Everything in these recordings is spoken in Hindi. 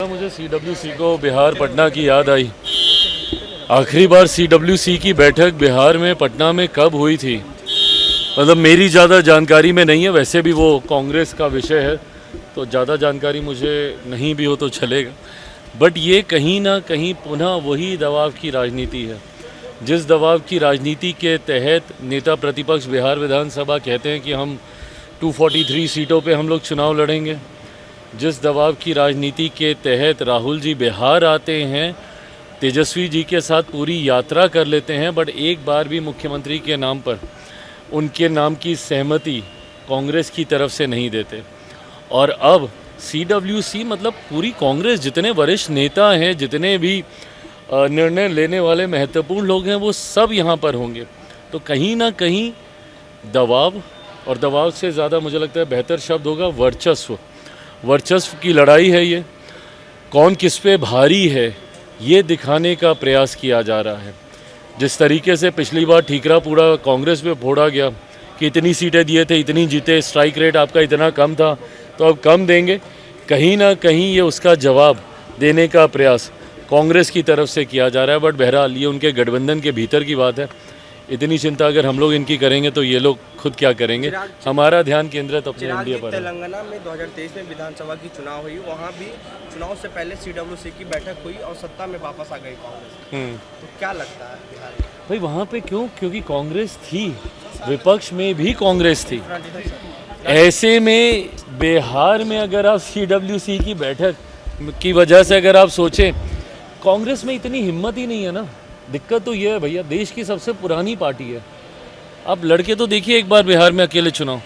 मुझे CWC को बिहार पटना की याद आई। आखिरी बार CWC की बैठक बिहार में पटना में कब हुई थी? मतलब मेरी ज़्यादा जानकारी में नहीं है, वैसे भी वो कांग्रेस का विषय है तो ज़्यादा जानकारी मुझे नहीं भी हो तो चलेगा। बट ये कहीं ना कहीं पुनः वही दबाव की राजनीति है, जिस दबाव की राजनीति के तहत नेता प्रतिपक्ष बिहार विधानसभा कहते हैं कि हम 243 सीटों पे हम लोग चुनाव लड़ेंगे। जिस दबाव की राजनीति के तहत राहुल जी बिहार आते हैं, तेजस्वी जी के साथ पूरी यात्रा कर लेते हैं, बट एक बार भी मुख्यमंत्री के नाम पर उनके नाम की सहमति कांग्रेस की तरफ से नहीं देते। और अब CWC मतलब पूरी कांग्रेस, जितने वरिष्ठ नेता हैं, जितने भी निर्णय लेने वाले महत्वपूर्ण लोग हैं, वो सब यहाँ पर होंगे। तो कहीं ना कहीं दबाव, और दबाव से ज़्यादा मुझे लगता है बेहतर शब्द होगा वर्चस्व। वर्चस्व की लड़ाई है ये। कौन किस पे भारी है ये दिखाने का प्रयास किया जा रहा है। जिस तरीके से पिछली बार ठीकरा पूरा कांग्रेस पे फोड़ा गया कि इतनी सीटें दिए थे, इतनी जीते, स्ट्राइक रेट आपका इतना कम था तो अब कम देंगे, कहीं ना कहीं ये उसका जवाब देने का प्रयास कांग्रेस की तरफ से किया जा रहा है। बट बहरहाल ये उनके गठबंधन के भीतर की बात है। इतनी चिंता अगर हम लोग इनकी करेंगे तो ये लोग खुद क्या करेंगे। हमारा ध्यान केंद्रित अपने इंडिया पर है। तेलंगाना में 2023 में विधानसभा की चुनाव हुई, वहाँ भी चुनाव से पहले CWC की बैठक हुई और सत्ता में वापस आ गई कांग्रेस। तो क्या लगता है बिहार में? भाई वहाँ पे क्यों? क्योंकि कांग्रेस थी, विपक्ष में भी कांग्रेस थी। ऐसे में बिहार में अगर आप CWC की बैठक की वजह से अगर आप सोचें, कांग्रेस में इतनी हिम्मत ही नहीं है ना। दिक्कत तो ये है भैया, देश की सबसे पुरानी पार्टी है। आप लड़के तो देखिए एक बार बिहार में अकेले चुनाव,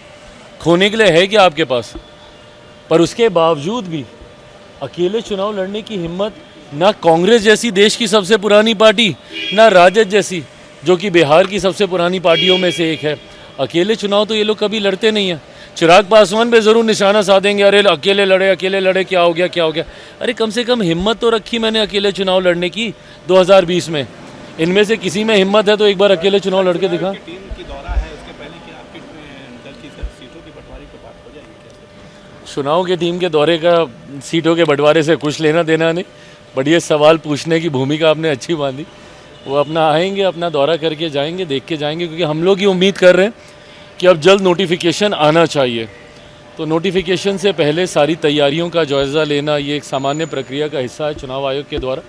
खोने के लिए है क्या आपके पास? पर उसके बावजूद भी अकेले चुनाव लड़ने की हिम्मत ना कांग्रेस जैसी देश की सबसे पुरानी पार्टी, ना राजद जैसी जो कि बिहार की सबसे पुरानी पार्टियों में से एक है। अकेले चुनाव तो ये लोग कभी लड़ते नहीं हैं। चिराग पासवान पे ज़रूर निशाना साधेंगे, अरे अकेले लड़े क्या हो गया। अरे कम से कम हिम्मत तो रखी मैंने अकेले चुनाव लड़ने की 2020 में। इनमें से किसी में हिम्मत है तो एक बार अकेले चुनाव लड़के दिखा। टीम की दौरा है, उसके पहले क्या आपकी दल की सीटों की बंटवारे की बात हो जाएगी? चुनाव के टीम के दौरे का सीटों के बंटवारे से कुछ लेना देना नहीं, बट ये सवाल पूछने की भूमिका आपने अच्छी बांधी। वो अपना आएंगे, अपना दौरा करके जाएंगे, देख के जाएंगे, क्योंकि हम लोग ये उम्मीद कर रहे हैं कि अब जल्द नोटिफिकेशन आना चाहिए। तो नोटिफिकेशन से पहले सारी तैयारियों का जायज़ा लेना ये एक सामान्य प्रक्रिया का हिस्सा है चुनाव आयोग के द्वारा।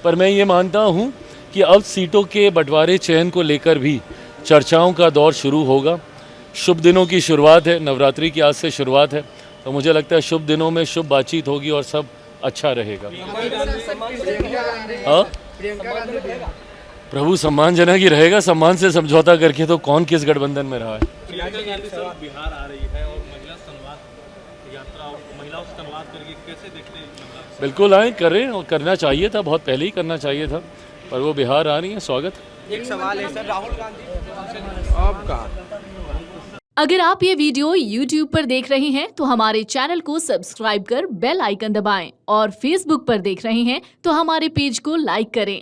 पर मैं ये मानता हूँ कि अब सीटों के बंटवारे चयन को लेकर भी चर्चाओं का दौर शुरू होगा। शुभ दिनों की शुरुआत है, नवरात्रि की आज से शुरुआत है, तो मुझे लगता है शुभ दिनों में शुभ बातचीत होगी और सब अच्छा रहेगा। प्रभु सम्मानजनक ही रहेगा। सम्मान से समझौता करके तो कौन किस गठबंधन में रहा है। बिहार आ रही है और महिला संवाद यात्रा और महिलाओं से संवाद करके कैसे देखते हैं? बिल्कुल आए, करें, और करना चाहिए था, बहुत पहले ही करना चाहिए था, पर वो बिहार आ रही है, स्वागत। एक सवाल है सर, राहुल गांधी आपका, अगर आप ये वीडियो YouTube पर देख रहे हैं तो हमारे चैनल को सब्सक्राइब कर बेल आइकन दबाएं, और Facebook पर देख रहे हैं तो हमारे पेज को लाइक करें।